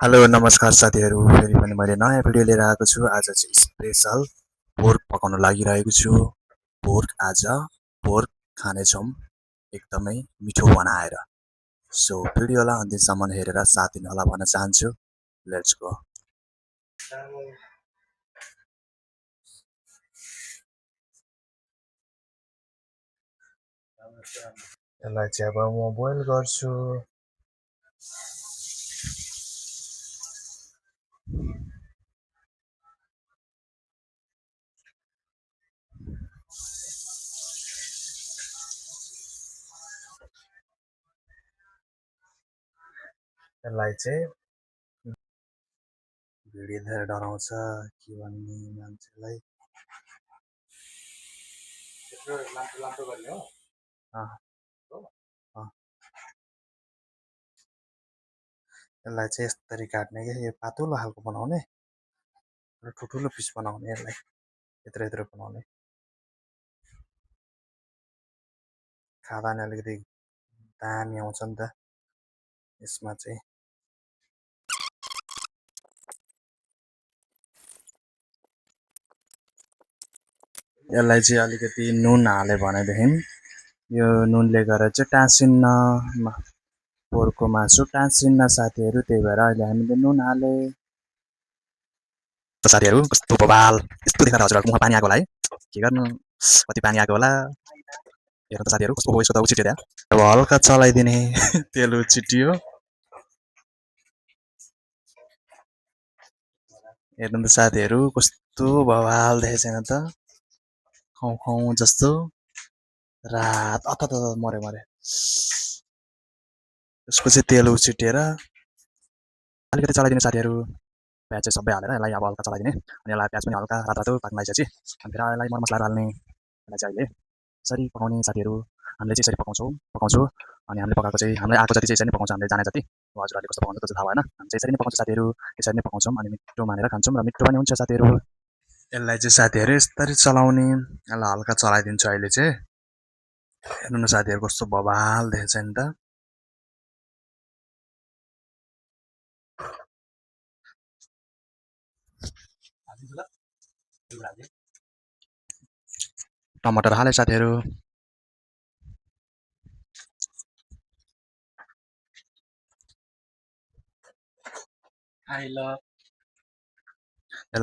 Hello नमस्कार साथीहरू फेरि पनि मैले नयाँ भिडियो लिएर आएको छु। आज चाहिँ स्पेसल पोर्क पकाउन लागिरहेको छु। आज पोर्क खानेछौँ एकदमै मिठो बनाएर। सो भिडियोलाई अन्तिमसम्म हेरेर साथ दिनुहोला भन्न चाहन्छु। Let's go. यसलाई चाहिँ अब म बोइल गर्छु। यसलाई चाहिँ भिडियो धेरै डराउँछ के भन्ने मान्छेलाई। लाम्टो गर्ने हो। यसलाई चाहिँ यसरी काट्ने क्या, यो पातलो खालको बनाउने र ठुल्ठुलो पिस बनाउने। यसलाई यत्रो यत्रो बनाउने, खाँदा नि अलिकति दामी आउँछ नि त यसमा चाहिँ। यसलाई चाहिँ अलिकति नुन हाल्यो भनेदेखि यो नुनले गर्दा चाहिँ टाँसिन्न, पोर्कको मासु टाँसिन्न साथीहरू। त्यही भएर अहिले हामीले नुन हाले। साथीहरू कस्तो बवाल, यस्तो देखाएर हजुरहरूको मुखमा पानी आएको होला है। के गर्नु, कति पानी आएको होला हेर्नु त साथीहरू। कस्तो यसको त उछिट्यो त्यहाँ। अब हल्का चलाइदिने तेल उछिट्यो। हेर्नु त साथीहरू कस्तो बवाल देखेको छैन त, खाउँ खाउँ जस्तो रात अत मरे मरे। त्यसको चाहिँ तेल उछिटेर अलिकति चलाइदिनु साथीहरू। प्याज चाहिँ सबै हालेर यसलाई अब हल्का चलाइदिने। अनि यसलाई प्याज पनि हल्का रातो रातो पाक्न लागिसकेपछि अनि फेरि यसलाई मरमसलाहरू हाल्ने। यसलाई चाहिँ अहिले यसरी पकाउने साथीहरू। हामीले चाहिँ यसरी पकाउँछु। अनि हामीले पकाएको चाहिँ हामीलाई आएको जति चाहिँ यसरी नै पकाउँछ, हामीले जाने जति। हजुरहरूले कस्तो पकाउँछ त्यो चाहिँ थाहा भएन, हामी चाहिँ यसरी नै पकाउँछौँ साथीहरू। यसरी नै पकाउँछौँ अनि मिठो मानेर खान्छौँ र मिठो पनि हुन्छ साथीहरू। यसलाई चाहिँ साथीहरू यसरी चलाउने। यसलाई हल्का चलाइदिन्छु अहिले चाहिँ। हेर्नु न साथीहरू कस्तो बवाल देखेको छ नि त। टमाटर हाले साथीहरू। यसलाई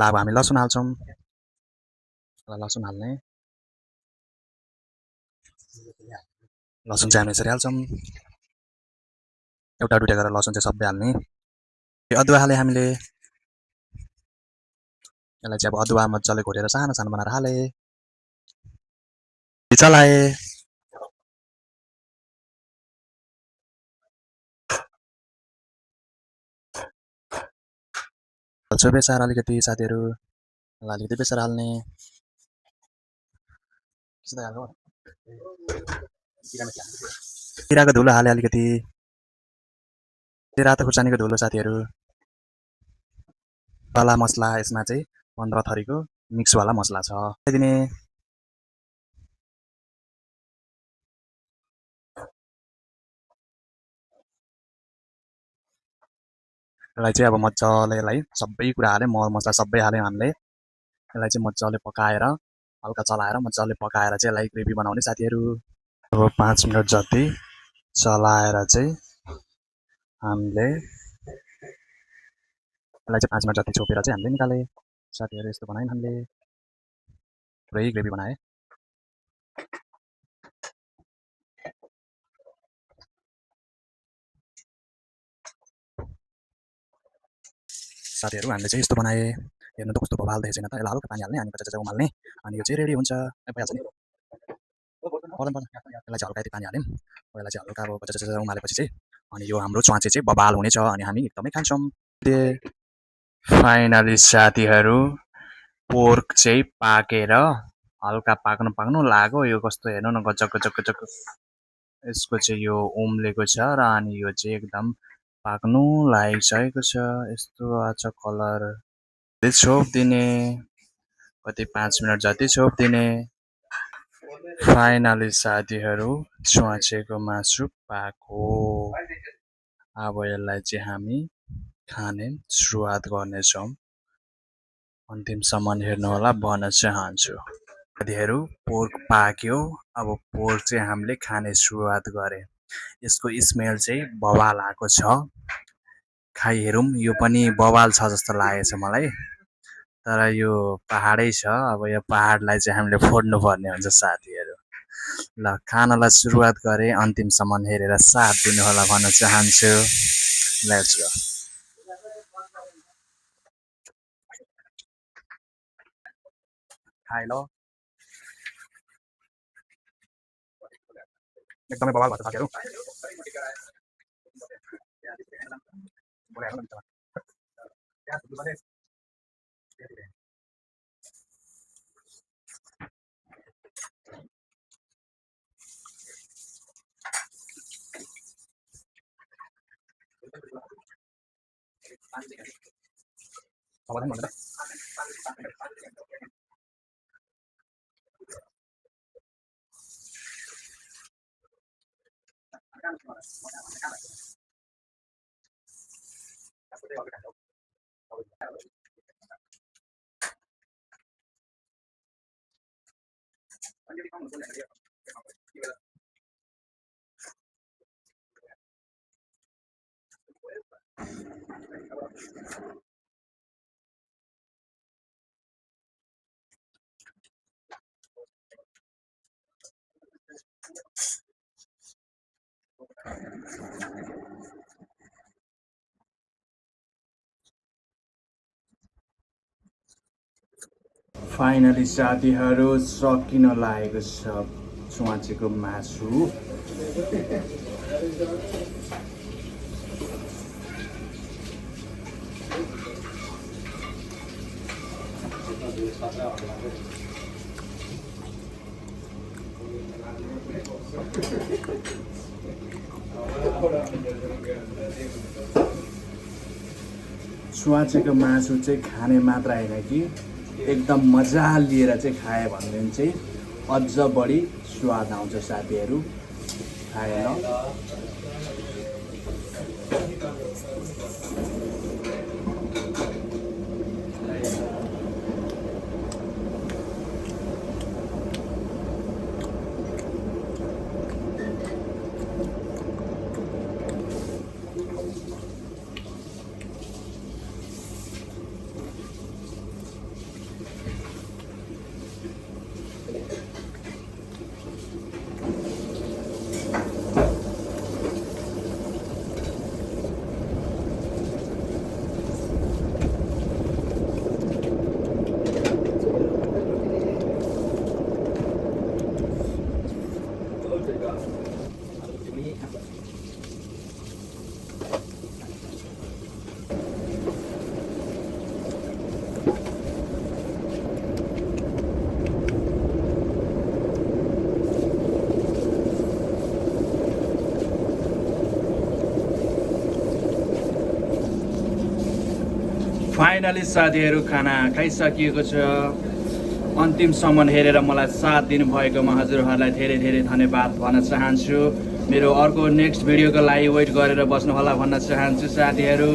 अब हामी लसुन हाल्छौँ। लसुन हाल्ने, लसुन चाहिँ हामी यसरी हाल्छौँ। एउटा दुइटा गरेर लसुन चाहिँ सबै हाल्ने। अदुवा हाले हामीले। यसलाई चाहिँ अब अदुवा मजाले घोटेर सानो सानो बनाएर हाले, चलाए। हाल्छु बेसार अलिकति साथीहरू। यसलाई अलिकति बेसार हाल्ने। जिराको धुलो हाले अलिकति, रातो खुर्सानीको धुलो साथीहरू। वाला मसला यसमा चाहिँ 15 थरीको मिक्सवाला मसला छ। दिने यसलाई चाहिँ अब मजाले यसलाई सबै कुरा हाल्यो, मर मसला सबै हाल्यौँ हामीले। यसलाई चाहिँ मजाले पकाएर हल्का चलाएर मजाले पकाएर चाहिँ यसलाई ग्रेभी बनाउने साथीहरू। अब 5 मिनट जति चलाएर चाहिँ हामीले यसलाई चाहिँ 5 मिनट जति छोपेर चाहिँ हामीले निकाले साथीहरू। यस्तो बनायौँ हामीले, पुरै ग्रेभी बनाए साथीहरू। हामीले चाहिँ यस्तो बनाए। हेर्नु त कस्तो बवाल देखेको छैन त। यसलाई हल्का पानी हाल्ने अनि कच्चा उमाल्ने अनि यो चाहिँ रेडी हुन्छ। भइहाल्छ नि। यसलाई चाहिँ हल्का यति पानी हाल्यौँ। यसलाई चाहिँ हल्का अब कच्चा उमालेपछि चाहिँ अनि यो हाम्रो च्वाचे चाहिँ बवाल हुनेछ अनि हामी एकदमै खान्छौँ। फाइनली साथीहरू पोर्क चाहिँ पाकेर हल्का पाक्नु लाग्यो। यो कस्तो हेर्नु न, गजक गजक गजक यसको चाहिँ यो उम्लेको छ र अनि यो चाहिँ एकदम पाक्नु लागिसकेको छ। यस्तो आछ कलर। छोपिदिने, कति 5 मिनट जति छोपिदिने। फाइनली साथीहरू च्वाचेको मासु पाको। अब यसलाई चाहिँ हामी खाने सुरुवात गर्नेछौँ। अन्तिमसम्म हेर्नुहोला भन्न चाहन्छु। साथीहरू पोर्क पाक्यो। अब पोर्क चाहिँ हामीले खाने सुरुवात गरे। यसको स्मेल चाहिँ बवाल आएको छ। खाइ हेरौँ, यो पनि बवाल छ जस्तो लागेको छ मलाई। तर यो पहाडै छ, अब यो पहाडलाई चाहिँ हामीले फोड्नु पर्ने हुन्छ साथीहरू। ल खानालाई सुरुवात गरे, अन्तिमसम्म हेरेर साथ दिनुहोला भन्न चाहन्छु। Let's go. खाइ ल, एकदमै बवाल भएको छ साथीहरू। समाधान भन्दैन। फाइनली साथीहरू सकिन लागेको छ च्वाचेको मासु। च्वाचेको मासु चाहिँ खाने मात्र होइन कि एकदम मजा लिएर चाहिँ खायो भनेदेखि चाहिँ अझ बढी स्वाद आउँछ साथीहरू। खाएर फाइनली साथीहरू खाना खाइसकिएको छ। अन्तिमसम्म हेरेर मलाई साथ दिनुभएकोमा हजुरहरूलाई धेरै धेरै धन्यवाद भन्न चाहन्छु। मेरो अर्को नेक्स्ट भिडियोको लागि वेट गरेर बस्नुहोला भन्न चाहन्छु साथीहरू।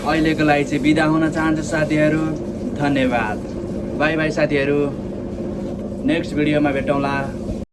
अहिलेको लागि चाहिँ बिदा हुन चाहन्छु साथीहरू। धन्यवाद। बाई बाई साथीहरू। नेक्स्ट भिडियोमा भेटौँला।